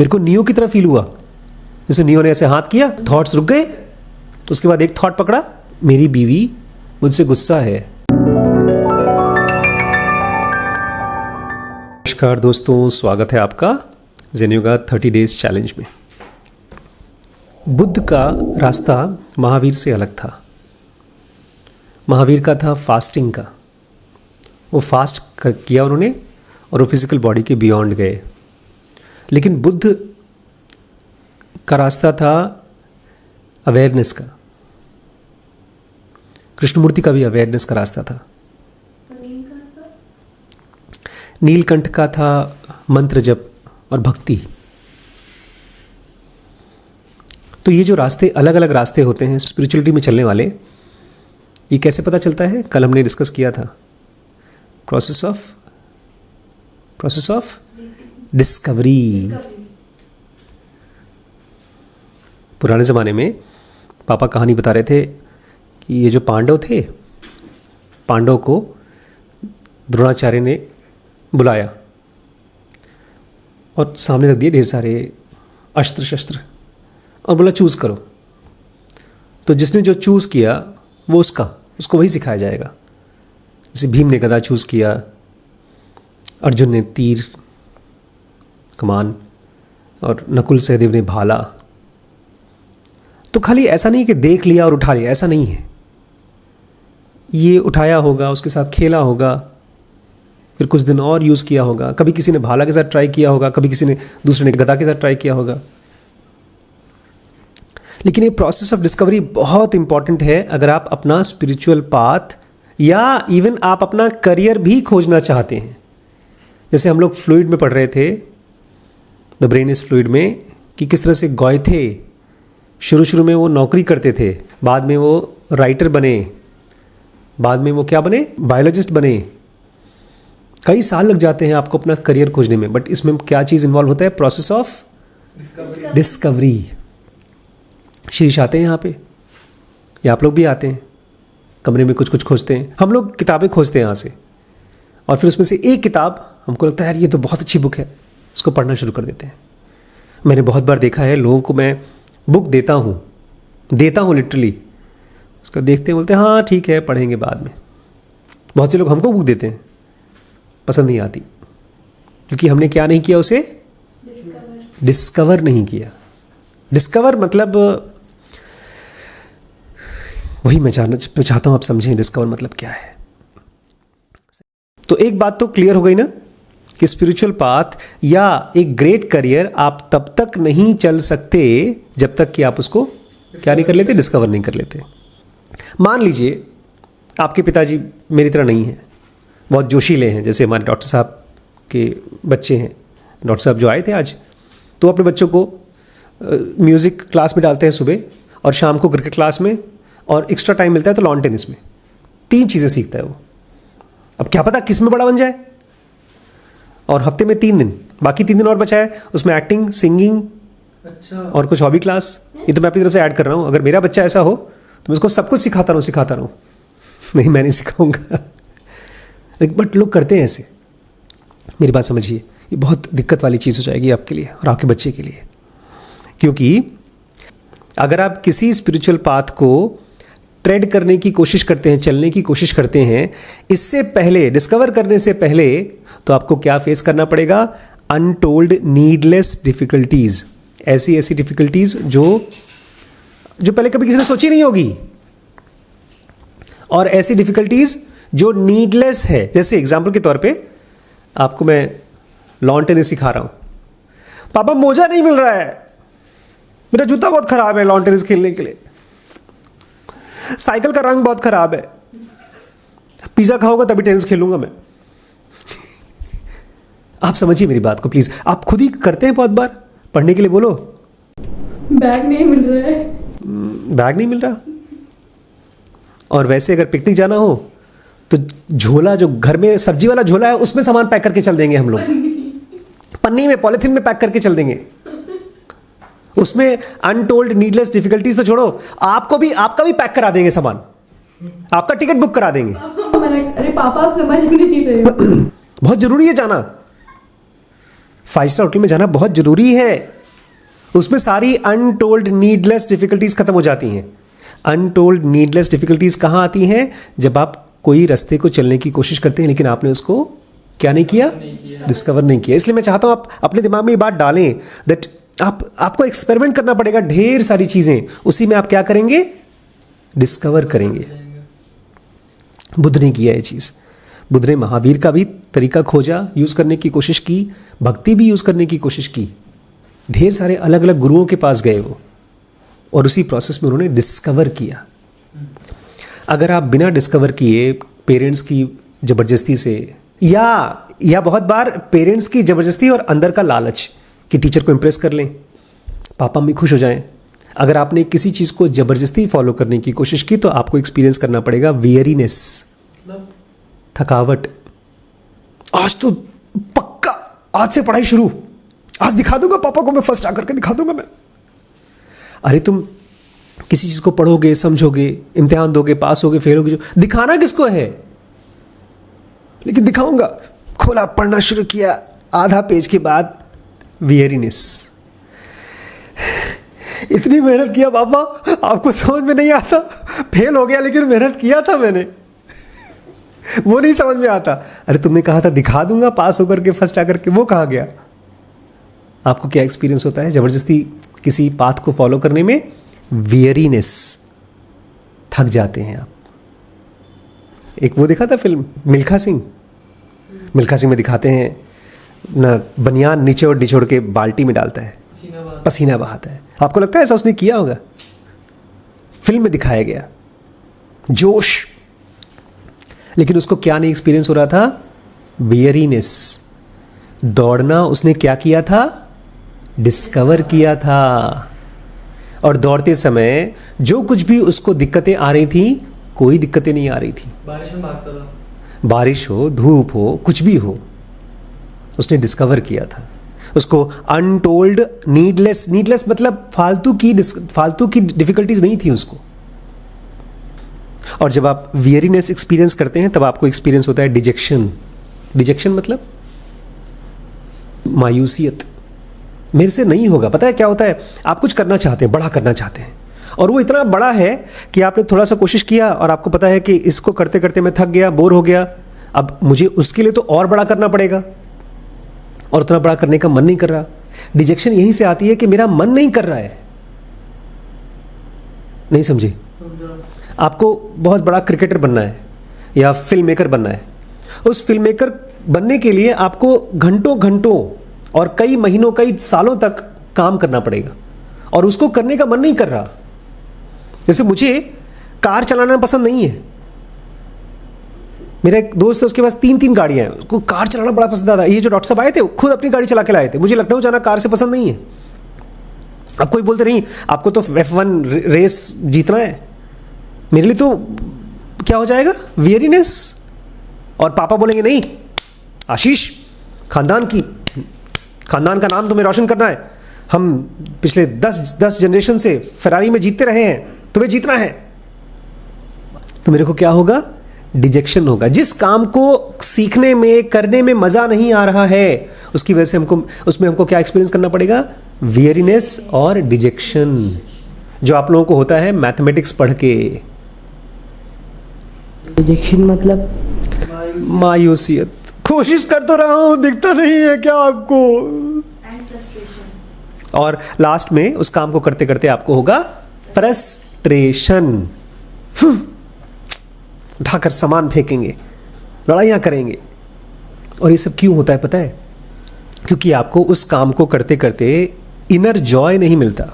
मेरे को नियो की तरह फील हुआ, जैसे नियो ने ऐसे हाथ किया, थॉट्स रुक गए, तो उसके बाद एक थॉट पकड़ा, मेरी बीवी मुझसे गुस्सा है। नमस्कार दोस्तों, स्वागत है आपका ज़ेन योगा 30 डेज चैलेंज में। बुद्ध का रास्ता महावीर से अलग था। महावीर का था फास्टिंग का, वो फास्ट किया उन्होंने और वो फिजिकल बॉडी के बियॉन्ड गए। लेकिन बुद्ध का रास्ता था अवेयरनेस का। कृष्णमूर्ति का भी अवेयरनेस का रास्ता था। नीलकंठ का था मंत्र जप और भक्ति। तो ये जो रास्ते, अलग अलग रास्ते होते हैं स्पिरिचुअलिटी में चलने वाले, ये कैसे पता चलता है? कल हमने डिस्कस किया था प्रोसेस ऑफ डिस्कवरी। पुराने ज़माने में पापा कहानी बता रहे थे कि ये जो पांडव थे, पांडव को द्रोणाचार्य ने बुलाया और सामने रख दिए ढेर सारे अस्त्र शस्त्र और बोला चूज़ करो। तो जिसने जो चूज़ किया वो उसको वही सिखाया जाएगा। जैसे भीम ने गदा चूज़ किया, अर्जुन ने तीर कमान और नकुल सहदेव ने भाला। तो खाली ऐसा नहीं कि देख लिया और उठा लिया, ऐसा नहीं है। ये उठाया होगा, उसके साथ खेला होगा, फिर कुछ दिन और यूज़ किया होगा। कभी किसी ने भाला के साथ ट्राई किया होगा, कभी दूसरे ने गदा के साथ ट्राई किया होगा। लेकिन ये प्रोसेस ऑफ डिस्कवरी बहुत इंपॉर्टेंट है अगर आप अपना स्पिरिचुअल पाथ या इवन आप अपना करियर भी खोजना चाहते हैं। जैसे हम लोग फ्लूइड में पढ़ रहे थे, द ब्रेन इज फ्लूइड में, कि किस तरह से गोयथे शुरू में वो नौकरी करते थे, बाद में वो राइटर बने, बाद में वो क्या बने, बायोलॉजिस्ट बने। कई साल लग जाते हैं आपको अपना करियर खोजने में, बट इसमें क्या चीज़ इन्वॉल्व होता है? Process of discovery. शीश आते हैं यहाँ पे, या आप लोग भी आते हैं, कमरे में कुछ खोजते हैं। हम लोग किताबें खोजते हैं यहाँ से, और फिर उसमें से एक किताब हमको लगता है यार ये तो बहुत अच्छी बुक है, उसको पढ़ना शुरू कर देते हैं। मैंने बहुत बार देखा है लोगों को, मैं बुक देता हूँ लिटरली, उसको देखते हैं, बोलते हैं हाँ ठीक है पढ़ेंगे बाद में। बहुत से लोग हमको बुक देते हैं, पसंद नहीं आती, क्योंकि हमने क्या नहीं किया, उसे डिस्कवर नहीं किया। डिस्कवर मतलब वही मैं जानना चाहता हूँ आप समझें डिस्कवर मतलब क्या है। तो एक बात तो क्लियर हो गई ना कि स्पिरिचुअल पाथ या एक ग्रेट करियर आप तब तक नहीं चल सकते जब तक कि आप उसको क्या नहीं कर लेते, डिस्कवर नहीं कर लेते। मान लीजिए आपके पिताजी मेरी तरह नहीं हैं, बहुत जोशीले हैं, जैसे हमारे डॉक्टर साहब के बच्चे हैं। डॉक्टर साहब जो आए थे आज, तो अपने बच्चों को म्यूज़िक क्लास में डालते हैं सुबह, और शाम को क्रिकेट क्लास में, और एक्स्ट्रा टाइम मिलता है तो लॉन टेनिस में। 3 चीज़ें सीखता है वो। अब क्या पता किस में बड़ा बन जाए। और हफ्ते में 3 दिन, बाकी 3 दिन और बचा है, उसमें एक्टिंग, सिंगिंग, अच्छा, और कुछ हॉबी क्लास। ये तो मैं अपनी तरफ से ऐड कर रहा हूँ। अगर मेरा बच्चा ऐसा हो तो मैं उसको सब कुछ सिखाता रहूँ। नहीं, मैं नहीं सिखाऊंगा। बट लोग करते हैं ऐसे। मेरी बात समझिए, ये बहुत दिक्कत वाली चीज़ हो जाएगी आपके लिए और आपके बच्चे के लिए। क्योंकि अगर आप किसी स्पिरिचुअल पाथ को ट्रेड करने की कोशिश करते हैं, चलने की कोशिश करते हैं, इससे पहले, डिस्कवर करने से पहले, तो आपको क्या फेस करना पड़ेगा? Untold needless difficulties. ऐसी डिफिकल्टीज जो पहले कभी किसी ने सोची नहीं होगी, और ऐसी डिफिकल्टीज जो नीडलेस है। जैसे एग्जाम्पल के तौर पे आपको मैं लॉन टेनिस सिखा रहा हूं, पापा मोजा नहीं मिल रहा है, मेरा जूता बहुत खराब है लॉन टेनिस खेलने के लिए, साइकिल का रंग बहुत खराब है, पिज्जा खाऊंगा तभी टेनिस खेलूंगा मैं। आप समझिए मेरी बात को प्लीज। आप खुद ही करते हैं बहुत बार, पढ़ने के लिए बोलो, बैग नहीं मिल रहा है, बैग नहीं मिल रहा। और वैसे अगर पिकनिक जाना हो तो झोला, जो घर में सब्जी वाला झोला है, उसमें सामान पैक करके चल देंगे हम लोग। पन्नी में, पॉलिथीन में पैक करके चल देंगे। उसमें अनटोल्ड नीडलेस डिफिकल्टीज तो छोड़ो, आपका भी पैक करा देंगे सामान, आपका टिकट बुक करा देंगे। अरे पापा आप समझ नहीं रहे हो। बहुत जरूरी है जाना। 5 स्टार होटल में जाना बहुत जरूरी है। उसमें सारी अनटोल्ड नीडलेस डिफिकल्टीज खत्म हो जाती हैं। अनटोल्ड नीडलेस डिफिकल्टीज कहाँ आती हैं? जब आप कोई रास्ते को चलने की कोशिश करते हैं लेकिन आपने उसको क्या नहीं किया, डिस्कवर नहीं किया। इसलिए मैं चाहता हूं आप अपने दिमाग में ये बात डालें दैट आपको एक्सपेरिमेंट करना पड़ेगा ढेर सारी चीजें, उसी में आप क्या करेंगे, डिस्कवर करेंगे। बुद्ध ने किया ये चीज। बुद्ध ने महावीर का भी तरीका खोजा, यूज करने की कोशिश की, भक्ति भी यूज करने की कोशिश की, ढेर सारे अलग अलग गुरुओं के पास गए वो, और उसी प्रोसेस में उन्होंने डिस्कवर किया। अगर आप बिना डिस्कवर किए पेरेंट्स की जबरदस्ती से या बहुत बार पेरेंट्स की जबरदस्ती और अंदर का लालच कि टीचर को इंप्रेस कर लें, पापा भी खुश हो जाएं, अगर आपने किसी चीज़ को जबरदस्ती फॉलो करने की कोशिश की तो आपको एक्सपीरियंस करना पड़ेगा वियरीनेस, थकावट। आज तो पक्का, आज से पढ़ाई शुरू, आज दिखा दूंगा पापा को, मैं फर्स्ट आकर के दिखा दूंगा मैं। अरे तुम किसी चीज़ को पढ़ोगे, समझोगे, इम्तिहान दोगे, पास होगे, फेल होगे, जो दिखाना किसको है, लेकिन दिखाऊंगा। खोला, पढ़ना शुरू किया, आधा पेज के बाद वियरीनेस। इतनी मेहनत किया पापा, आपको समझ में नहीं आता, फेल हो गया, लेकिन मेहनत किया था मैंने, वो नहीं समझ में आता। अरे तुमने कहा था दिखा दूंगा पास होकर के, फर्स्ट आकर के, वो कहाँ गया? आपको क्या एक्सपीरियंस होता है जबरदस्ती किसी पाथ को फॉलो करने में? वियरीनेस, थक जाते हैं आप। एक वो देखा था फिल्म मिल्खा सिंह, मिल्खा सिंह में दिखाते हैं ना, बनियान नीचे और निचोड़ के बाल्टी में डालता है, पसीना बहाता है। आपको लगता है ऐसा उसने किया होगा? फिल्म में दिखाया गया जोश, लेकिन उसको क्या नहीं एक्सपीरियंस हो रहा था? वियरीनेस। दौड़ना उसने क्या किया था? डिस्कवर किया था। और दौड़ते समय जो कुछ भी उसको दिक्कतें आ रही थी, कोई दिक्कतें नहीं आ रही थी। बारिश में भागता था, बारिश हो, धूप हो, कुछ भी हो, उसने डिस्कवर किया था। उसको अनटोल्ड नीडलेस मतलब फालतू की डिफिकल्टीज नहीं थी उसको। और जब आप वियरीनेस एक्सपीरियंस करते हैं तब आपको एक्सपीरियंस होता है डिजेक्शन। डिजेक्शन मतलब मायूसियत, मेरे से नहीं होगा। पता है क्या होता है? आप कुछ करना चाहते हैं, बड़ा करना चाहते हैं, और वो इतना बड़ा है कि आपने थोड़ा सा कोशिश किया और आपको पता है कि इसको करते करते मैं थक गया, बोर हो गया, अब मुझे उसके लिए तो और बड़ा करना पड़ेगा, और उतना बड़ा करने का मन नहीं कर रहा। डिजेक्शन यहीं से आती है कि मेरा मन नहीं कर रहा है। नहीं समझे? आपको बहुत बड़ा क्रिकेटर बनना है या फिल्म मेकर बनना है। उस फिल्म मेकर बनने के लिए आपको घंटों और कई महीनों, कई सालों तक काम करना पड़ेगा, और उसको करने का मन नहीं कर रहा। जैसे मुझे कार चलाना पसंद नहीं है, मेरा एक दोस्त है, उसके पास 3 गाड़ियां हैं, उसको कार चलाना बड़ा पसंद आता है। ये जो डॉक्टर साहब आए थे खुद अपनी गाड़ी चला के लाए थे। मुझे लखनऊ जाना कार से पसंद नहीं है। अब कोई बोलते नहीं आपको तो F1 रेस जीतना है, मेरे लिए तो क्या हो जाएगा? वियरीनेस। और पापा बोलेंगे नहीं आशीष, खानदान का नाम तुम्हें रोशन करना है, हम पिछले 10 जनरेशन से फरारी में जीतते रहे हैं, तुम्हें जीतना है। तो मेरे को क्या होगा? डिजेक्शन होगा। जिस काम को सीखने में, करने में मजा नहीं आ रहा है, उसकी वजह से हमको क्या एक्सपीरियंस करना पड़ेगा? वियरीनेस और डिजेक्शन, जो आप लोगों को होता है मैथमेटिक्स पढ़ के। डिजेक्शन मतलब मायूसियत। कोशिश कर तो रहा हूं, दिखता नहीं है क्या आपको? और लास्ट में उस काम को करते करते आपको होगा फ्रस्ट्रेशन। उठाकर सामान फेंकेंगे, लड़ाइयां करेंगे। और ये सब क्यों होता है पता है? क्योंकि आपको उस काम को करते करते इनर जॉय नहीं मिलता।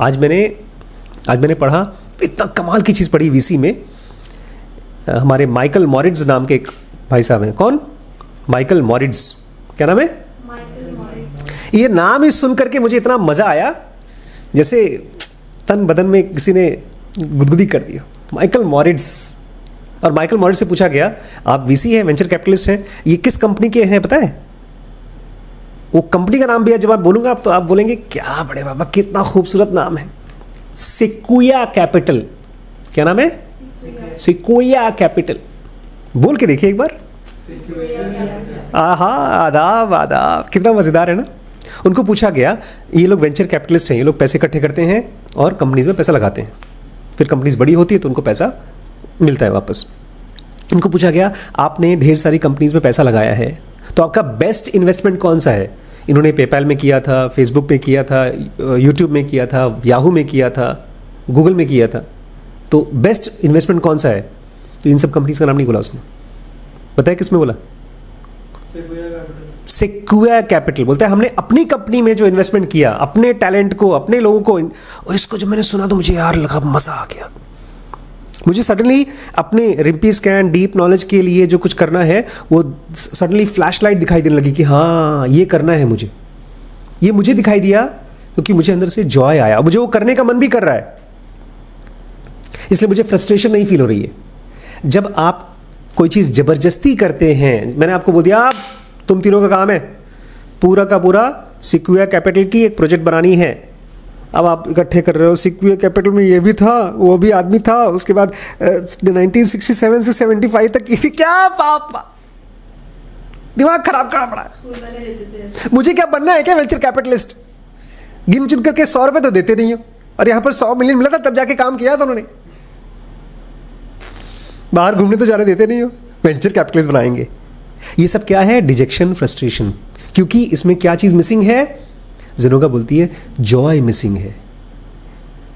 आज मैंने पढ़ा, इतना कमाल की चीज पढ़ी वीसी में। हमारे माइकल मॉरिट्ज नाम के एक भाई साहब हैं। कौन? माइकल मॉरिट्ज। क्या नाम है? ये नाम ही सुन करके मुझे इतना मजा आया जैसे तन बदन में किसी ने गुदगुदी कर दिया। माइकल मॉरिट्ज। और माइकल मॉरिट्ज से पूछा गया, आप वीसी हैं, वेंचर कैपिटलिस्ट हैं, ये किस कंपनी के हैं पता है? वो कंपनी का नाम भी है, जब आप बोलूंगा तो आप बोलेंगे क्या बड़े बाबा, कितना खूबसूरत नाम है, सिक्विया कैपिटल। क्या नाम है? सिक्विया कैपिटल। बोल के देखिए एक बार। आहा, आदाब आदाब, कितना मज़ेदार है ना। उनको पूछा गया, ये लोग वेंचर कैपिटलिस्ट हैं, ये लोग पैसे इकट्ठे करते हैं और कंपनीज में पैसा लगाते हैं, फिर कंपनीज बड़ी होती है तो उनको पैसा मिलता है वापस। इनको पूछा गया, आपने ढेर सारी कंपनीज में पैसा लगाया है, तो आपका बेस्ट इन्वेस्टमेंट कौन सा है? इन्होंने पेपैल में किया था, फेसबुक में किया था, यूट्यूब में किया था, याहू में किया था, गूगल में किया था, तो बेस्ट इन्वेस्टमेंट कौन सा है? तो इन सब कंपनीज का नाम नहीं बोला उसने। पता है किस में बोला? सेक्विया कैपिटल। बोलता है हमने अपनी कंपनी में जो इन्वेस्टमेंट किया, अपने टैलेंट को, अपने लोगों को, और इसको जब मैंने सुना तो मुझे यार लगा मजा आ गया। मुझे सडनली अपने रिम्पी स्कैन डीप नॉलेज के लिए जो कुछ करना है वो सडनली फ्लैशलाइट दिखाई देने लगी कि हाँ ये करना है मुझे। ये मुझे दिखाई दिया क्योंकि मुझे अंदर से जॉय आया, मुझे वो करने का मन भी कर रहा है, इसलिए मुझे फ्रस्ट्रेशन नहीं फील हो रही है। जब आप कोई चीज़ ज़बरदस्ती करते हैं, मैंने आपको बोल दिया तुम तीनों का काम है पूरा का पूरा सिक्विया कैपिटल की एक प्रोजेक्ट बनानी है, अब आप इकट्ठे कर रहे हो। सिक्विया कैपिटल में ये भी था, वो भी आदमी था, उसके बाद 1967 से 75 तक किसी क्या पापा दिमाग खराब करा पड़ा है। मुझे क्या बनना है क्या वेंचर कैपिटलिस्ट? गिन चुन करके 100 रुपए तो देते नहीं हो, और यहां पर 100 मिलियन मिला था तब जाके काम किया था उन्होंने। बाहर घूमने तो जाने देते नहीं हो, वेंचर कैपिटलिस्ट बनाएंगे। ये सब क्या है? Detection, frustration. क्योंकि इसमें क्या चीज मिसिंग है? ज़ेनोगा बोलती है जॉय मिसिंग है,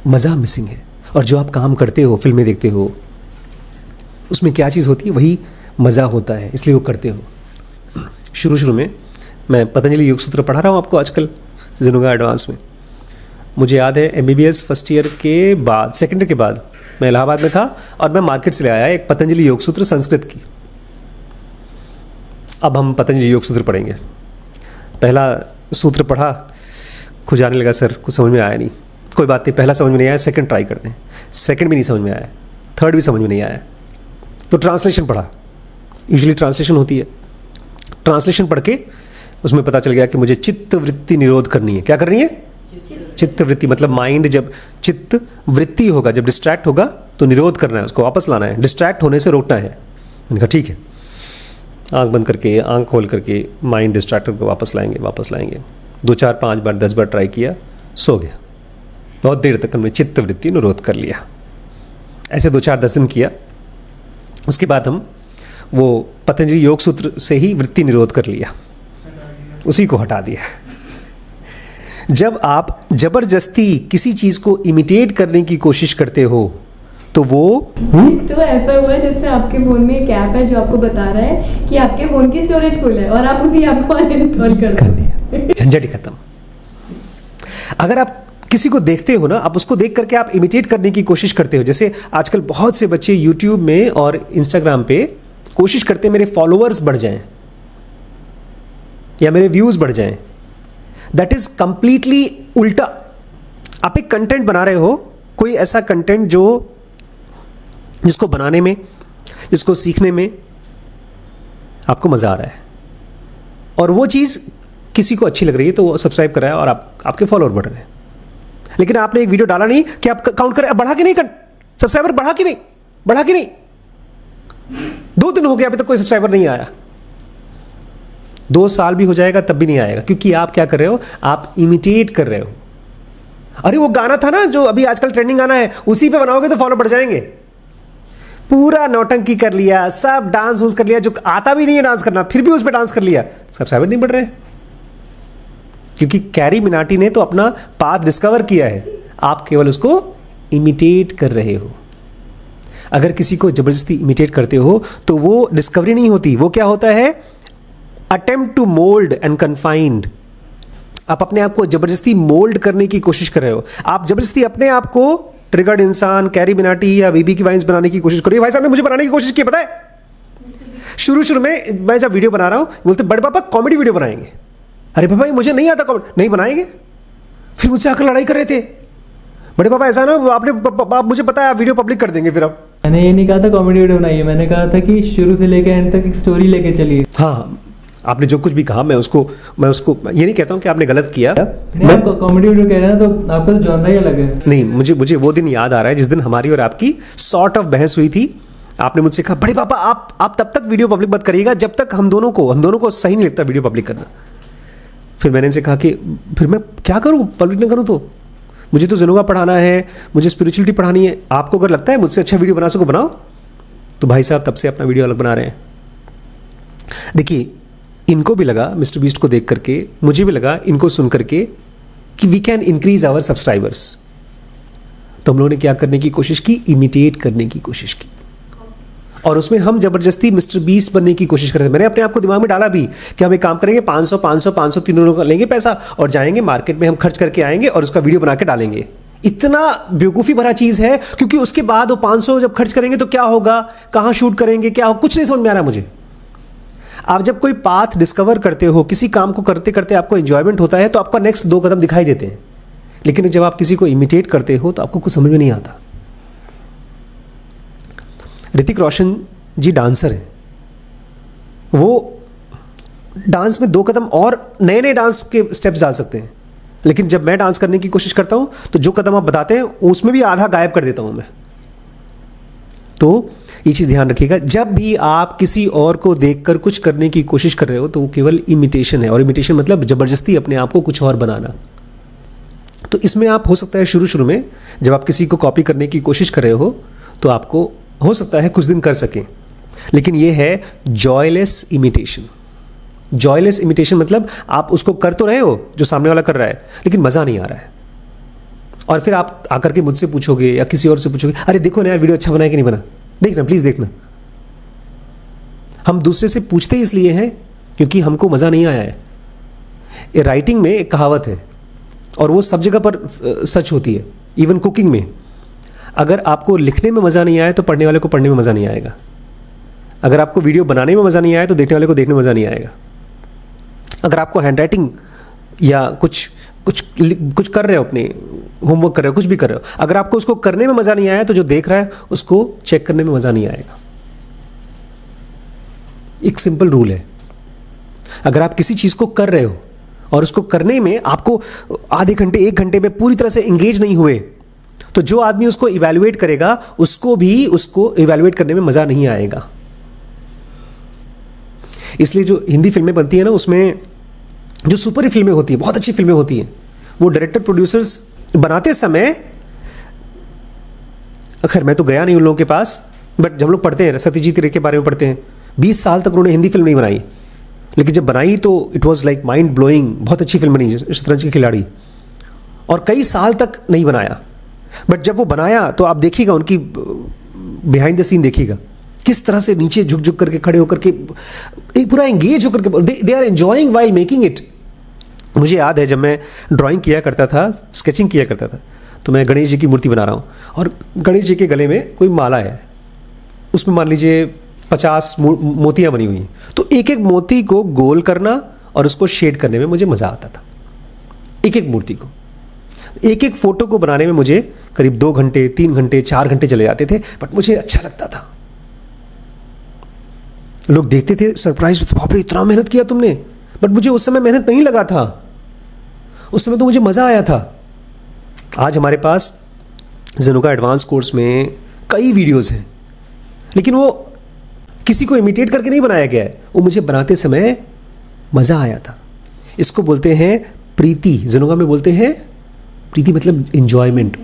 मज़ा मिसिंग है। और जो आप काम करते हो, फिल्में देखते हो, उसमें क्या चीज़ होती है? वही मज़ा होता है, इसलिए वो करते हो। शुरू में मैं पतंजलि योग सूत्र पढ़ा रहा हूँ आपको आजकल ज़ेनोगा एडवांस में। मुझे याद है MBBS फर्स्ट ईयर के बाद, सेकेंड ईयर के बाद मैं इलाहाबाद में था और मैं मार्केट से ले आया एक पतंजलि योग सूत्र संस्कृत की। अब हम पतंजलि योग सूत्र पढ़ेंगे। पहला सूत्र पढ़ा, खुजाने लगा सर, कुछ समझ में आया नहीं। कोई बात नहीं, पहला समझ में नहीं आया, सेकंड ट्राई करते हैं। सेकंड भी नहीं समझ में आया, थर्ड भी समझ में नहीं आया, तो ट्रांसलेशन पढ़ा। यूजुअली ट्रांसलेशन होती है। ट्रांसलेशन पढ़ के उसमें पता चल गया कि मुझे चित्त वृत्ति निरोध करनी है। क्या करनी है? चित्त वृत्ति, मतलब माइंड जब चित्त वृत्ति होगा, जब डिस्ट्रैक्ट होगा तो निरोध करना है, उसको वापस लाना है, डिस्ट्रैक्ट होने से रोकना है। मैंने कहा ठीक है। आंख बंद करके, आंख खोल करके माइंड डिस्ट्रैक्ट को वापस लाएंगे। 2 4 5 बार 10 बार ट्राई किया, सो गया। बहुत देर तक हमने चित्त वृत्ति निरोध कर लिया। ऐसे 2 4 10 दिन किया। उसके बाद हम वो पतंजलि योग सूत्र से ही वृत्ति निरोध कर लिया, उसी को हटा दिया। जब आप जबरदस्ती किसी चीज को इमिटेट करने की कोशिश करते हो तो वो तो ऐसा हुआ है जैसे आपके फोन में एक ऐप है जो आपको बता रहा है कि आपके फोन की स्टोरेज फुल है और आप उसी ऐप को अनइंस्टॉल कर दिया, झंझट ही खत्म। अगर आप किसी को देखते हो ना, आप उसको देख करके आप इमिटेट करने की कोशिश करते हो। जैसे आजकल बहुत से बच्चे यूट्यूब में और इंस्टाग्राम पे कोशिश करते हैं मेरे फॉलोअर्स बढ़ जाएं या मेरे व्यूज बढ़ जाएं। दैट इज कंप्लीटली उल्टा। आप एक कंटेंट बना रहे हो, कोई ऐसा कंटेंट जिसको बनाने में, जिसको सीखने में आपको मजा आ रहा है, और वो चीज किसी को अच्छी लग रही है तो वो सब्सक्राइब कर रहा है और आपके फॉलोअर बढ़ रहे हैं। लेकिन आपने एक वीडियो डाला नहीं कि आप काउंट करें, बढ़ा कि नहीं, सब्सक्राइबर बढ़ा कि नहीं। 2 दिन हो गया, अभी तक कोई सब्सक्राइबर नहीं आया। 2 साल भी हो जाएगा तब भी नहीं आएगा, क्योंकि आप क्या कर रहे हो? आप इमिटेट कर रहे हो। अरे वो गाना था ना जो अभी आजकल ट्रेंडिंग गाना है, उसी पे बनाओगे तो फॉलो बढ़ जाएंगे। पूरा नौटंकी कर लिया, सब डांस कर लिया, जो आता भी नहीं है डांस करना, फिर भी उस पर डांस कर लिया, सब्सक्राइबर नहीं बढ़ रहे। क्योंकि कैरी मिनाटी ने तो अपना पाथ डिस्कवर किया है, आप केवल उसको इमिटेट कर रहे हो। अगर किसी को जबरदस्ती इमिटेट करते हो तो वो डिस्कवरी नहीं होती, वो क्या होता है? Attempt to mould and confined. आप अपने आप को जबरदस्ती मोल्ड करने की कोशिश कर रहे हो। आप जबरदस्ती अपने आप को ट्रिगर्ड इंसान, कैरी मिनाटी या बीबी की वाइन्स बनाने की कोशिश करो। भाई साहब ने मुझे बनाने की कोशिश की, पता है? शुरू में मैं जब वीडियो बना रहा हूं, बोलते बड़े पापा कॉमेडी वीडियो बनाएंगे। अरे भाई मुझे नहीं आता कॉमेडी, नहीं बनाएंगे। फिर मुझसे आकर लड़ाई कर रहे थे, बड़े पापा ऐसा ना, आप मुझे पता है आप वीडियो पब्लिक कर देंगे। फिर अब मैंने ये नहीं कहा था कॉमेडी वीडियो बनाइए, मैंने कहा था कि शुरू से लेकर एंड तक एक स्टोरी लेके चलिए। हाँ, आपने जो कुछ भी कहा मैं उसको ये नहीं कहता हूं कि आपने गलत किया। नहीं, आप कॉमेडी वीडियो कह रहे हैं तो आपका तो जॉनरा ही अलग है। नहीं, मुझे वो दिन याद आ रहा है जिस दिन हमारी और आपकी सॉर्ट ऑफ बहस हुई थी आपने मुझसे कहा बड़े पापा आप तब तक वीडियो पब्लिक मत करिएगा जब तक हम दोनों को सही नहीं लगता वीडियो पब्लिक करना। फिर मैंने इनसे कहा कि फिर मैं क्या करूं, पब्लिक ना करूं तो मुझे तो ज़ेनोगा पढ़ाना है, मुझे स्पिरिचुअलिटी पढ़ानी है। आपको अगर लगता है मुझसे अच्छा वीडियो बना सको बनाओ। तो भाई साहब तब से अपना वीडियो अलग बना रहे हैं। देखिए इनको भी लगा, मिस्टर बीस्ट को देख करके, मुझे भी लगा इनको सुन करके कि we can increase our subscribers. तो हम लोगों ने क्या करने की कोशिश की, इमिटेट करने की कोशिश की, और उसमें हम जबरदस्ती मिस्टर बीस्ट बनने की कोशिश कर रहे थे। मैंने अपने आप को दिमाग में डाला भी कि हम एक काम करेंगे, 500 तीनों लोग लेंगे पैसा और जाएंगे मार्केट में, हम खर्च करके आएंगे और उसका वीडियो बना के डालेंगे। इतना बेवकूफ़ी भरा चीज़ है, क्योंकि उसके बाद वो 500 जब खर्च करेंगे तो क्या होगा, कहाँ शूट करेंगे, क्या हो, कुछ नहीं समझ में आ रहा मुझे। आप जब कोई पाथ डिस्कवर करते हो, किसी काम को करते करते आपको एंजॉयमेंट होता है, तो आपका नेक्स्ट 2 कदम दिखाई देते हैं। लेकिन जब आप किसी को इमिटेट करते हो तो आपको कुछ समझ में नहीं आता। ऋतिक रोशन जी डांसर हैं, वो डांस में 2 कदम और नए नए डांस के स्टेप्स डाल सकते हैं, लेकिन जब मैं डांस करने की कोशिश करता हूं तो जो कदम आप बताते हैं उसमें भी आधा गायब कर देता हूं मैं। तो ये चीज़ ध्यान रखिएगा, जब भी आप किसी और को देखकर कुछ करने की कोशिश कर रहे हो तो वो केवल इमिटेशन है, और इमिटेशन मतलब जबरदस्ती अपने आप को कुछ और बनाना। तो इसमें आप हो सकता है शुरू में जब आप किसी को कॉपी करने की कोशिश कर रहे हो तो आपको हो सकता है कुछ दिन कर सकें, लेकिन ये है जॉयलेस इमिटेशन। जॉयलेस इमिटेशन मतलब आप उसको कर तो रहे हो जो सामने वाला कर रहा है, लेकिन मज़ा नहीं आ रहा है। और फिर आप आकर के मुझसे पूछोगे या किसी और से पूछोगे, अरे देखो ना यार वीडियो अच्छा बना है कि नहीं बना, देखना प्लीज़ देखना। हम दूसरे से पूछते ही इसलिए हैं क्योंकि हमको मज़ा नहीं आया है। ये राइटिंग में एक कहावत है और वो सब जगह पर सच होती है, इवन कुकिंग में। अगर आपको लिखने में मज़ा नहीं आया तो पढ़ने वाले को पढ़ने में मज़ा नहीं आएगा। अगर आपको वीडियो बनाने में मज़ा नहीं आया तो देखने वाले को देखने में मज़ा नहीं आएगा। अगर आपको हैंड राइटिंग या कुछ कर रहे हो, अपने होमवर्क कर रहे हो, कुछ भी कर रहे हो, अगर आपको उसको करने में मज़ा नहीं आया तो जो देख रहा है उसको चेक करने में मज़ा नहीं आएगा। एक सिंपल रूल है, अगर आप किसी चीज़ को कर रहे हो और उसको करने में आपको आधे घंटे 1 घंटे में पूरी तरह से एंगेज नहीं हुए, तो जो आदमी उसको इवैल्यूएट करेगा उसको इवैल्यूएट करने में मज़ा नहीं आएगा। इसलिए जो हिंदी फिल्में बनती है ना, उसमें जो सुपर हिट फिल्में होती है, बहुत अच्छी फिल्में होती हैं, वो डायरेक्टर प्रोड्यूसर्स बनाते समय, खैर मैं तो गया नहीं उन लोगों के पास, बट जब हम लोग पढ़ते हैं, सत्यजीत रे के बारे में पढ़ते हैं, 20 साल तक उन्होंने हिंदी फिल्म नहीं बनाई, लेकिन जब बनाई तो it was like mind blowing, बहुत अच्छी फिल्म बनी, शतरंज के खिलाड़ी, और कई साल तक नहीं बनाया। बट जब वो बनाया तो आप देखिएगा उनकी बिहाइंड द सीन देखिएगा, किस तरह से नीचे झुक झुक करके, खड़े होकर के, एक पूरा एंगेज होकर के, they are enjoying while making it. मुझे याद है जब मैं ड्राइंग किया करता था, स्केचिंग किया करता था, तो मैं गणेश जी की मूर्ति बना रहा हूँ और गणेश जी के गले में कोई माला है, उसमें मान लीजिए 50 मोतियाँ बनी हुई हैं, तो एक एक मोती को गोल करना और उसको शेड करने में मुझे मज़ा आता था। एक एक मूर्ति को, एक एक फोटो को बनाने में मुझे करीब 2 घंटे, 3 घंटे, 4 घंटे चले जाते थे, बट मुझे अच्छा लगता था। लोग देखते थे, सरप्राइज होते, बाप रे इतना मेहनत किया तुमने, बट मुझे उस समय मेहनत नहीं लगा था, उस समय तो मुझे मज़ा आया था। आज हमारे पास ज़ेनोगा एडवांस कोर्स में कई वीडियोस हैं, लेकिन वो किसी को इमिटेट करके नहीं बनाया गया है, वो मुझे बनाते समय मज़ा आया था। इसको बोलते हैं प्रीति, ज़ेनोगा में बोलते हैं प्रीति, मतलब एंजॉयमेंट।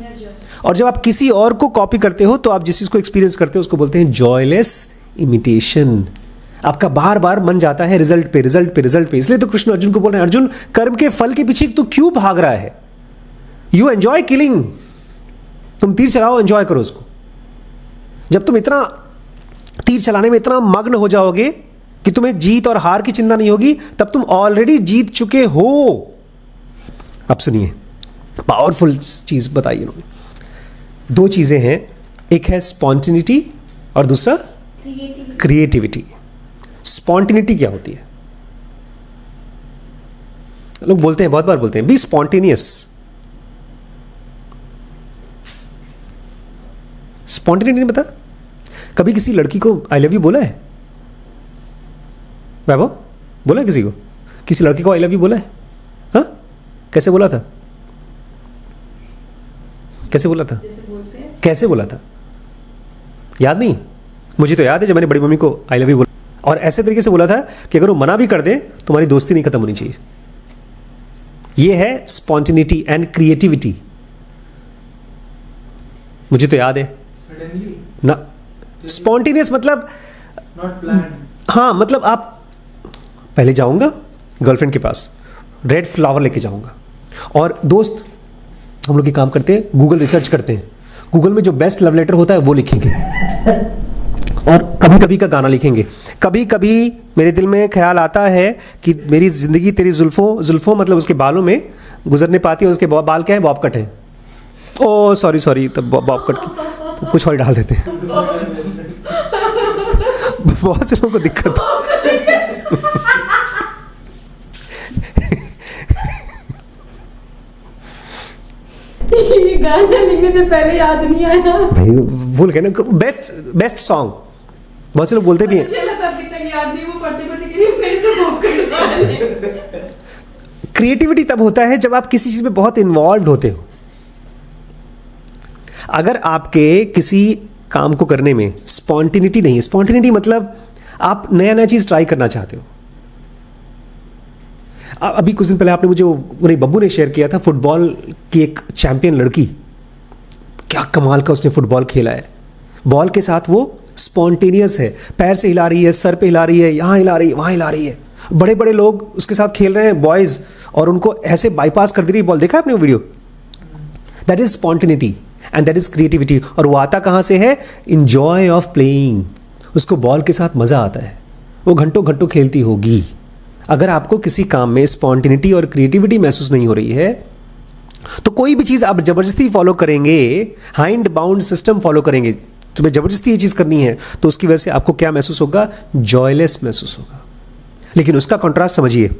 और जब आप किसी और को कॉपी करते हो तो आप जिस चीज़ को एक्सपीरियंस करते हो उसको बोलते हैं जॉयलेस इमिटेशन। आपका बार बार मन जाता है रिजल्ट पे, रिजल्ट पे, रिजल्ट पे। इसलिए तो कृष्ण अर्जुन को बोल रहे हैं, अर्जुन कर्म के फल के पीछे तू क्यों भाग रहा है? यू एंजॉय किलिंग, तुम तीर चलाओ, एंजॉय करो उसको। जब तुम इतना तीर चलाने में इतना मग्न हो जाओगे कि तुम्हें जीत और हार की चिंता नहीं होगी, तब तुम ऑलरेडी जीत चुके हो। अब सुनिए, पावरफुल चीज बताई इन्होंने। 2 चीजें हैं, एक है स्पॉन्टेनिटी और दूसरा क्रिएटिविटी। स्पॉन्टेनिटी क्या होती है? लोग बोलते हैं, बहुत बार बोलते हैं, बी स्पॉन्टेनियस। स्पॉन्टेनिटी नहीं पता? कभी किसी लड़की को आई लव यू बोला है? वैभव बोला है किसी को? किसी लड़की को आई लव यू बोला है? हाँ, कैसे बोला था? कैसे बोला था? कैसे बोला था? याद नहीं? मुझे तो याद है जब मैंने बड़ी मम्मी को आई लव यू बोला, और ऐसे तरीके से बोला था कि अगर वो मना भी कर दे तो हमारी दोस्ती नहीं खत्म होनी चाहिए। ये है स्पॉन्टेनिटी एंड क्रिएटिविटी। मुझे तो याद है ना, स्पॉन्टेनियस मतलब नॉट प्लान्ड। हाँ, मतलब आप पहले जाऊंगा गर्लफ्रेंड के पास, रेड फ्लावर लेके जाऊंगा, और दोस्त हम लोग ये काम करते हैं, गूगल रिसर्च करते हैं, गूगल में जो बेस्ट लव लेटर होता है वो लिखेंगे, और कभी कभी का गाना लिखेंगे। कभी कभी मेरे दिल में ख्याल आता है कि मेरी जिंदगी तेरी जुल्फों मतलब उसके बालों में गुजरने पाती है, उसके बाल क्या है, बॉब कट है। ओ सॉरी, तब बॉब कट की तो कुछ और डाल देते हैं। बहुत से लोगों को दिक्कत ये गाना लिखने से पहले याद नहीं आया। भाई, भूल गए ना। बेस्ट सॉन्ग बहुत से लोग बोलते भी हैं। चला तब भी तक याद नहीं, वो पढ़ते पढ़ते कह रही हूँ, मेरे तो बॉब कट है। क्रिएटिविटी तब होता है जब आप किसी चीज में बहुत इन्वॉल्व होते हो। अगर आपके किसी काम को करने में स्पॉन्टेनिटी नहीं है, स्पॉन्टेनिटी मतलब आप नया नया चीज ट्राई करना चाहते हो। अभी कुछ दिन पहले आपने मुझे मेरे बब्बू ने शेयर किया था, फुटबॉल की एक चैंपियन लड़की, क्या कमाल का उसने फुटबॉल खेला है। बॉल के साथ वो स्पॉन्टेनियस है, पैर से हिला रही है, सर पे हिला रही है, यहाँ हिला रही है, वहाँ हिला रही है। बड़े बड़े लोग उसके साथ खेल रहे हैं, बॉयज, और उनको ऐसे बाईपास कर दे रही है बॉल। देखा आपने वो video? That is spontaneity and that is creativity. और वो आता कहाँ से है? Enjoy of playing. उसको बॉल के साथ मजा आता है, वो घंटों घंटों खेलती होगी। अगर आपको किसी काम में स्पॉन्टेनिटी और क्रिएटिविटी महसूस नहीं हो रही है तो कोई भी चीज़ आप जबरदस्ती फॉलो करेंगे, हाइंड बाउंड सिस्टम फॉलो करेंगे, तुम्हें जबरदस्ती ये चीज़ करनी है, तो उसकी वजह से आपको क्या महसूस होगा? जॉयलेस महसूस होगा। लेकिन उसका कॉन्ट्रास्ट समझिए।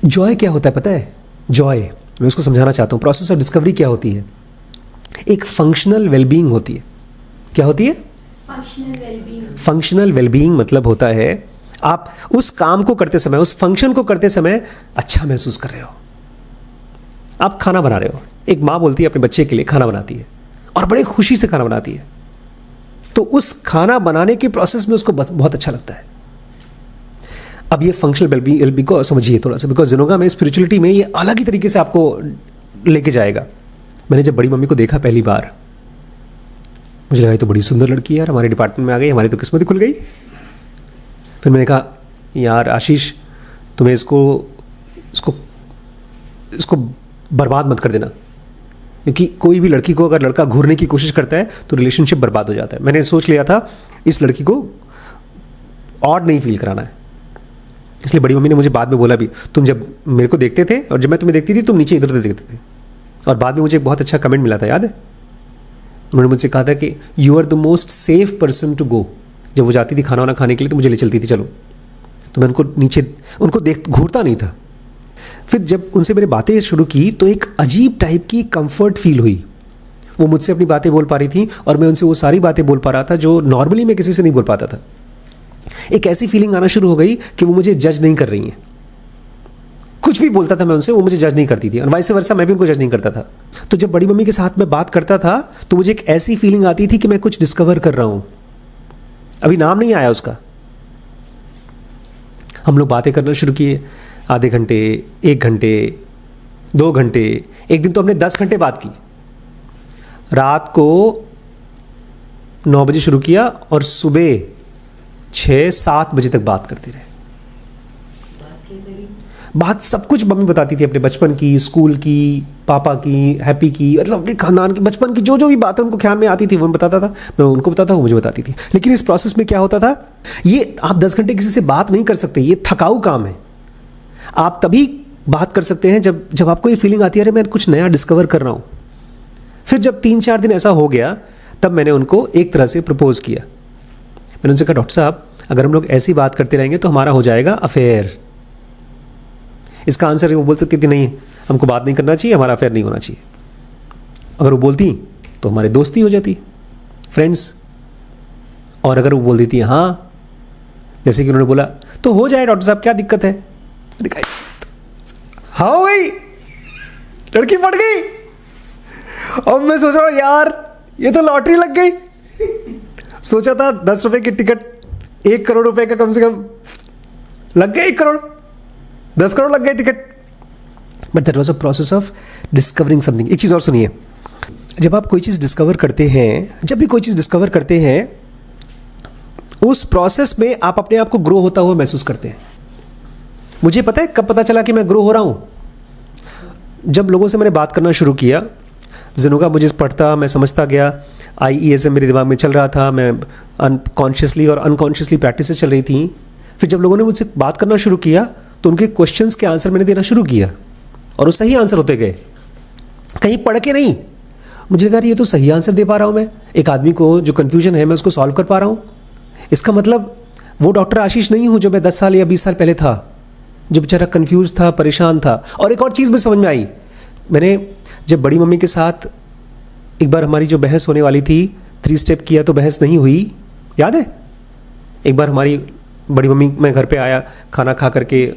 जॉय क्या होता है पता है? जॉय, मैं उसको समझाना चाहता हूँ। प्रोसेस ऑफ डिस्कवरी क्या होती है? एक फंक्शनल वेलबींग होती है। क्या होती है? फंक्शनल वेलबींग मतलब होता है आप उस काम को करते समय, उस फंक्शन को करते समय अच्छा महसूस कर रहे हो। आप खाना बना रहे हो, एक माँ बोलती है अपने बच्चे के लिए खाना बनाती है और बड़े खुशी से खाना बनाती है, तो उस खाना बनाने के प्रोसेस में उसको बहुत अच्छा लगता है। अब ये फंक्शनल वेलबींग को समझिए थोड़ा सा, बिकॉज जिनोगा में, स्पिरिचुअलिटी में ये अलग ही तरीके से आपको लेके जाएगा। मैंने जब बड़ी मम्मी को देखा पहली बार, मुझे लगा ये तो बड़ी सुंदर लड़की है यार, हमारे डिपार्टमेंट में आ गई, हमारी तो किस्मत ही खुल गई। फिर मैंने कहा यार आशीष, तुम्हें इसको बर्बाद मत कर देना, क्योंकि कोई भी लड़की को अगर लड़का घूरने की कोशिश करता है तो रिलेशनशिप बर्बाद हो जाता है। मैंने सोच लिया था इस लड़की को ऑड नहीं फील कराना है, इसलिए बड़ी मम्मी ने मुझे बाद में बोला भी, तुम जब मेरे को देखते थे और जब मैं तुम्हें देखती थी तुम नीचे इधर उधर देखते थे। और बाद में मुझे एक बहुत अच्छा कमेंट मिला था, याद है? उन्होंने मुझसे कहा था कि you are the most safe person to go. जब वो जाती थी खाना वाना खाने के लिए तो मुझे ले चलती थी, चलो, तो मैं उनको देख घूरता नहीं था। फिर जब उनसे मैंने बातें शुरू की तो एक अजीब टाइप की कंफर्ट फील हुई। वो मुझसे अपनी बातें बोल पा रही थी और मैं उनसे वो सारी बातें बोल पा रहा था जो नॉर्मली मैं किसी से नहीं बोल पाता था। एक ऐसी फीलिंग आना शुरू हो गई कि वो मुझे जज नहीं कर रही हैं। कुछ भी बोलता था मैं उनसे, वो मुझे जज नहीं करती थी, और वाइस वर्सा मैं भी उनको जज नहीं करता था। तो जब बड़ी मम्मी के साथ में बात करता था तो मुझे एक ऐसी फीलिंग आती थी कि मैं कुछ डिस्कवर कर रहा हूं। अभी नाम नहीं आया उसका। हम लोग बातें करना शुरू किए, आधे घंटे, 1 घंटे, 2 घंटे, एक दिन तो हमने 10 घंटे बात की। रात को 9 बजे शुरू किया और सुबह 6-7 बजे तक बात करते रहे। बात सब कुछ मम्मी बताती थी, अपने बचपन की, स्कूल की, पापा की, हैप्पी की, मतलब अपने खानदान की, बचपन की जो भी बातें उनको ख्याल में आती थी वो मैं बताता था, मैं उनको बताता, वो मुझे बताती थी। लेकिन इस प्रोसेस में क्या होता था, ये आप 10 घंटे किसी से बात नहीं कर सकते, ये थकाऊ काम है। आप तभी बात कर सकते हैं जब आपको ये फीलिंग आती है, अरे मैं कुछ नया डिस्कवर कर रहा हूँ। फिर जब 3-4 दिन ऐसा हो गया तब मैंने उनको एक तरह से प्रपोज किया। मैंने उनसे कहा, डॉक्टर साहब अगर हम लोग ऐसी बात करते रहेंगे तो हमारा हो जाएगा अफेयर। इसका आंसर वो बोल सकती थी, नहीं हमको बात नहीं करना चाहिए, हमारा अफेयर नहीं होना चाहिए। अगर वो बोलती तो हमारी दोस्ती हो जाती, फ्रेंड्स। और अगर वो बोल देती हाँ, जैसे कि उन्होंने बोला, तो हो जाए डॉक्टर साहब, क्या दिक्कत है? मैंने कहा हाँ हो गई, लड़की पड़ गई। अब मैं सोच रहा हूँ यार ये तो लॉटरी लग गई। सोचा था 10 रुपए की टिकट 1 करोड़ रुपए का कम से कम लग गए, 1 करोड़ 10 करोड़ लग गए ticket. But that was a process of discovering something. एक चीज़ और सुनिए, जब आप कोई चीज़ डिस्कवर करते हैं, जब भी कोई चीज़ डिस्कवर करते हैं, उस प्रोसेस में आप अपने आप को ग्रो होता हुआ महसूस करते हैं। मुझे पता है कब पता चला कि मैं ग्रो हो रहा हूँ। जब लोगों से मैंने बात करना शुरू किया, जिनों का मुझे पढ़ता, मैं समझता गया, IESM मेरे दिमाग में चल रहा था, मैं अनकॉन्शियसली और अनकॉन्शियसली प्रैक्टिसेस चल रही थी। फिर जब लोगों ने मुझसे बात करना शुरू किया तो उनके क्वेश्चंस के आंसर मैंने देना शुरू किया और वो सही आंसर होते गए, कहीं पढ़ के नहीं। मुझे लगा ये तो सही आंसर दे पा रहा हूँ मैं, एक आदमी को जो कन्फ्यूजन है मैं उसको सॉल्व कर पा रहा हूँ। इसका मतलब वो डॉक्टर आशीष नहीं हूँ जो मैं 10 साल या 20 साल पहले था, जो बेचारा कन्फ्यूज था, परेशान था। और एक और चीज़ मुझे समझ में आई, मैंने जब बड़ी मम्मी के साथ एक बार हमारी जो बहस होने वाली थी, 3 स्टेप किया तो बहस नहीं हुई, याद है? एक बार हमारी बड़ी मम्मी, मैं घर पे आया खाना खा करके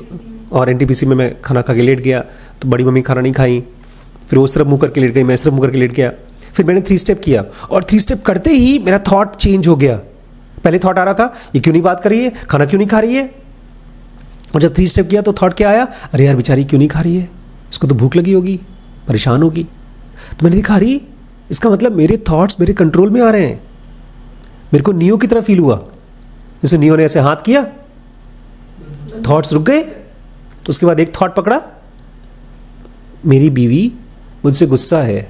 और NTPC में मैं खाना खा के लेट गया, तो बड़ी मम्मी खाना नहीं खाई, फिर उस तरफ मुँह करके लेट गई, मैं इस तरफ मुँह करके लेट गया। फिर मैंने 3 स्टेप किया और 3 स्टेप करते ही मेरा थॉट चेंज हो गया। पहले थॉट आ रहा था ये क्यों नहीं बात कर रही है, खाना क्यों नहीं खा रही है, और जब 3 स्टेप किया तो थॉट क्या आया, अरे यार बेचारी क्यों नहीं खा रही है, इसको तो भूख लगी होगी, परेशान होगी। तो मैंने देखा रही, इसका मतलब मेरे थॉट्स मेरे कंट्रोल में आ रहे हैं। मेरे को नियो की तरह फील हुआ, जैसे नियो ने ऐसे हाथ किया, थॉट्स रुक गए। तो उसके बाद एक थॉट पकड़ा, मेरी बीवी मुझसे गुस्सा है।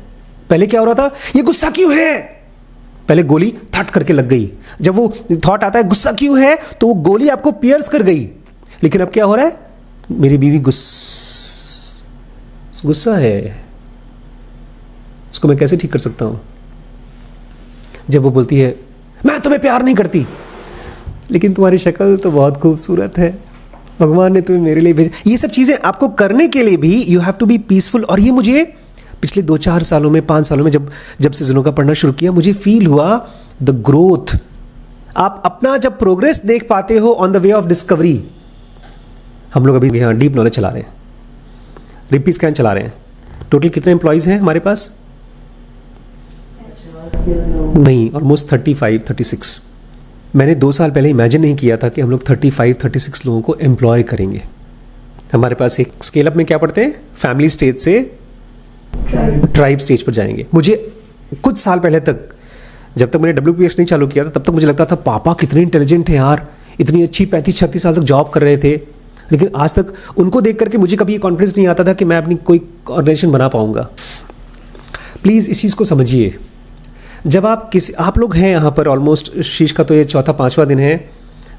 पहले क्या हो रहा था, ये गुस्सा क्यों है, पहले गोली थट करके लग गई। जब वो थॉट आता है गुस्सा क्यों है, तो वो गोली आपको पियर्स कर गई। लेकिन अब क्या हो रहा है, मेरी बीवी गुस्सा है, उसको मैं कैसे ठीक कर सकता हूं। जब वो बोलती है मैं तुम्हें प्यार नहीं करती, लेकिन तुम्हारी शक्ल तो बहुत खूबसूरत है, भगवान ने तुम्हें मेरे लिए भेजा। ये सब चीज़ें आपको करने के लिए भी you have to be peaceful. और ये मुझे पिछले 2-4 सालों में, 5 सालों में जब से जिनों का पढ़ना शुरू किया, मुझे फील हुआ द ग्रोथ। आप अपना जब प्रोग्रेस देख पाते हो on the way of discovery. हम लोग अभी यहाँ डीप नॉलेज चला रहे हैं, रिपी स्कैन चला रहे हैं। टोटल कितने एम्प्लॉयज़ हैं हमारे पास? नहीं, ऑलमोस्ट 35-36। मैंने 2 साल पहले इमेजिन नहीं किया था कि हम लोग 35-36 लोगों को एम्प्लॉय करेंगे। हमारे पास एक स्केल अप में क्या पढ़ते हैं, फैमिली स्टेज से ट्राइब स्टेज पर जाएंगे। मुझे कुछ साल पहले तक, जब तक मैंने WPS नहीं चालू किया था, तब तक मुझे लगता था पापा कितने इंटेलिजेंट हैं यार, इतनी अच्छी 35-36 साल तक जॉब कर रहे थे। लेकिन आज तक उनको देख करके मुझे कभी ये कॉन्फिडेंस नहीं आता था कि मैं अपनी कोई ऑर्गेनाइजेशन बना पाऊंगा। प्लीज़ इस चीज़ को समझिए। जब आप लोग हैं यहाँ पर, ऑलमोस्ट शीश का तो ये 4था-5वां दिन है,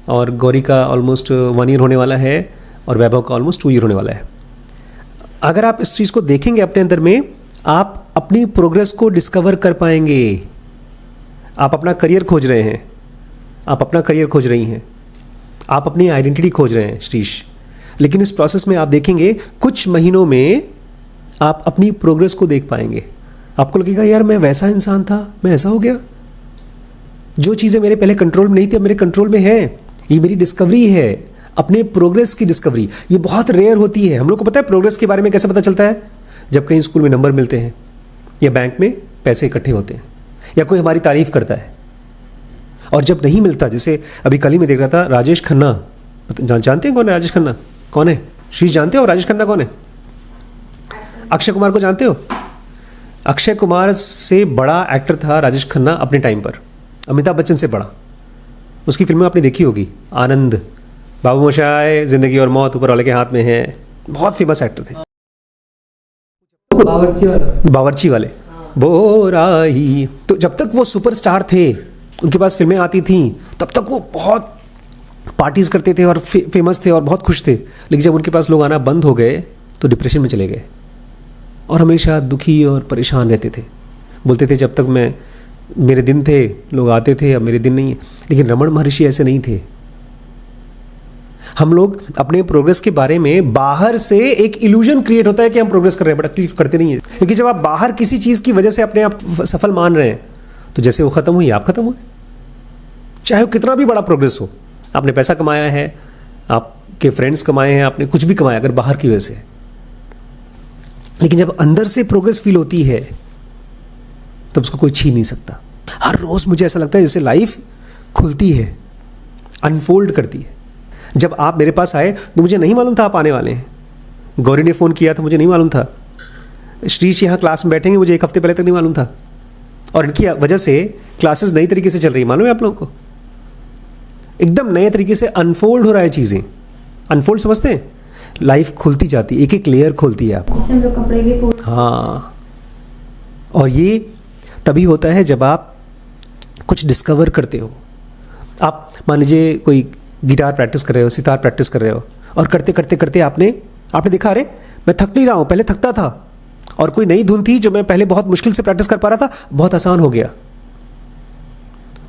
और गौरी का ऑलमोस्ट 1 ईयर होने वाला है, और वैभव का ऑलमोस्ट 2 ईयर होने वाला है। अगर आप इस चीज़ को देखेंगे अपने अंदर में, आप अपनी प्रोग्रेस को डिस्कवर कर पाएंगे। आप अपना करियर खोज रहे हैं, आप अपना करियर खोज रही हैं, आप अपनी आइडेंटिटी खोज रहे हैं श्रीश। लेकिन इस प्रोसेस में आप देखेंगे कुछ महीनों में आप अपनी प्रोग्रेस को देख पाएंगे। आपको लगेगा यार मैं वैसा इंसान था, मैं ऐसा हो गया, जो चीज़ें मेरे पहले कंट्रोल में नहीं थी अब मेरे कंट्रोल में है। ये मेरी डिस्कवरी है, अपने प्रोग्रेस की डिस्कवरी। ये बहुत रेयर होती है। हम लोग को पता है प्रोग्रेस के बारे में कैसे पता चलता है, जब कहीं स्कूल में नंबर मिलते हैं, या बैंक में पैसे इकट्ठे होते हैं, या कोई हमारी तारीफ करता है। और जब नहीं मिलता, जैसे अभी कल ही मैं देख रहा था, राजेश खन्ना, जानते हैं कौन है राजेश खन्ना? कौन है श्रीश, जानते हो राजेश खन्ना कौन है? अक्षय कुमार को जानते हो? अक्षय कुमार से बड़ा एक्टर था राजेश खन्ना अपने टाइम पर, अमिताभ बच्चन से बड़ा। उसकी फिल्में आपने देखी होगी, आनंद, बाबू मोशाय, जिंदगी और मौत ऊपर वाले के हाथ में है, बहुत फेमस एक्टर थे। बावर्ची वाले बोराही। तो जब तक वो सुपरस्टार थे, उनके पास फिल्में आती थी, तब तक वो बहुत पार्टीज करते थे और फेमस थे और बहुत खुश थे। लेकिन जब उनके पास लोग आना बंद हो गए तो डिप्रेशन में चले गए और हमेशा दुखी और परेशान रहते थे। बोलते थे जब तक मेरे दिन थे लोग आते थे, अब मेरे दिन नहीं है। लेकिन रमण महर्षि ऐसे नहीं थे। हम लोग अपने प्रोग्रेस के बारे में बाहर से एक इल्यूजन क्रिएट होता है कि हम प्रोग्रेस कर रहे हैं, बट एक्चुअली करते नहीं है। क्योंकि जब आप बाहर किसी चीज़ की वजह से अपने आप सफल मान रहे हैं, तो जैसे वो खत्म हुई आप खत्म हुए, चाहे वो कितना भी बड़ा प्रोग्रेस हो। आपने पैसा कमाया है, आपके फ्रेंड्स कमाए हैं, आपने कुछ भी कमाया अगर बाहर की वजह से, लेकिन जब अंदर से प्रोग्रेस फील होती है तब उसको कोई छीन नहीं सकता। हर रोज मुझे ऐसा लगता है जैसे लाइफ खुलती है, अनफोल्ड करती है। जब आप मेरे पास आए तो मुझे नहीं मालूम था आप आने वाले हैं। गौरी ने फ़ोन किया था, मुझे नहीं मालूम था। श्रीश यहाँ क्लास में बैठेंगे, मुझे एक हफ्ते पहले तक नहीं मालूम था। और इनकी वजह से क्लासेस नई तरीके से चल रही है, मालूम है आप लोगों को? एकदम नए तरीके से अनफोल्ड हो रहा है चीज़ें। अनफोल्ड समझते हैं? लाइफ खुलती जाती है, एक एक लेयर खुलती है आपको। हम लोग कपड़े के फोल्ड। हाँ, और ये तभी होता है जब आप कुछ डिस्कवर करते हो। आप मान लीजिए कोई गिटार प्रैक्टिस कर रहे हो, सितार प्रैक्टिस कर रहे हो, और करते करते करते आपने देखा, अरे मैं थक नहीं रहा हूँ, पहले थकता था। और कोई नई धुन थी जो मैं पहले बहुत मुश्किल से प्रैक्टिस कर पा रहा था, बहुत आसान हो गया।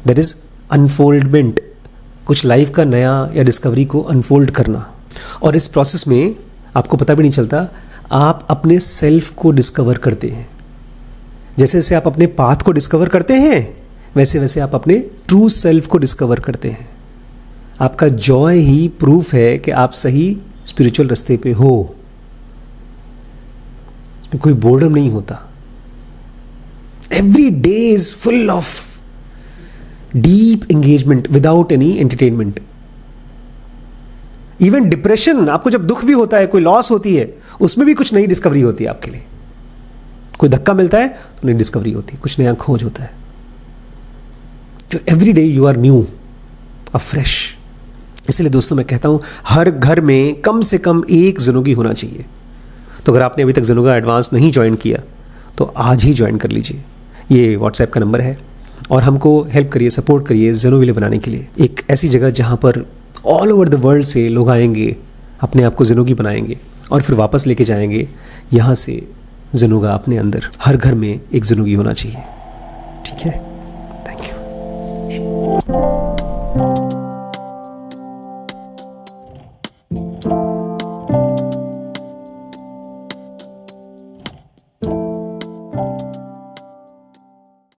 दैट इज अनफोल्डमेंट, कुछ लाइफ का नया या डिस्कवरी को अनफोल्ड करना। और इस प्रोसेस में आपको पता भी नहीं चलता, आप अपने सेल्फ को डिस्कवर करते हैं। जैसे जैसे आप अपने पाथ को डिस्कवर करते हैं, वैसे वैसे आप अपने ट्रू सेल्फ को डिस्कवर करते हैं। आपका जॉय ही प्रूफ है कि आप सही स्पिरिचुअल रास्ते पे हो। इसमें कोई बोर्डम नहीं होता। Every day is full of deep engagement without any entertainment. Even depression, आपको जब दुख भी होता है, कोई लॉस होती है, उसमें भी कुछ नई डिस्कवरी होती है आपके लिए। कोई धक्का मिलता है तो नई डिस्कवरी होती है, कुछ नया खोज होता है। जो every day you are new, a fresh. इसलिए दोस्तों मैं कहता हूं, हर घर में कम से कम एक ज़िंदगी होना चाहिए। तो अगर आपने अभी तक ज़िंदगी एडवांस नहीं ज्वाइन किया तो आज ही ज्वाइन कर लीजिए। ये व्हाट्सएप का नंबर है, और हमको हेल्प करिए, सपोर्ट करिए ज़ेनोविले बनाने के लिए। एक ऐसी जगह जहाँ पर ऑल ओवर द वर्ल्ड से लोग आएंगे, अपने आप को ज़िंदगी बनाएंगे और फिर वापस लेके जाएंगे। यहाँ से ज़िंदगी अपने अंदर, हर घर में एक ज़िंदगी होना चाहिए।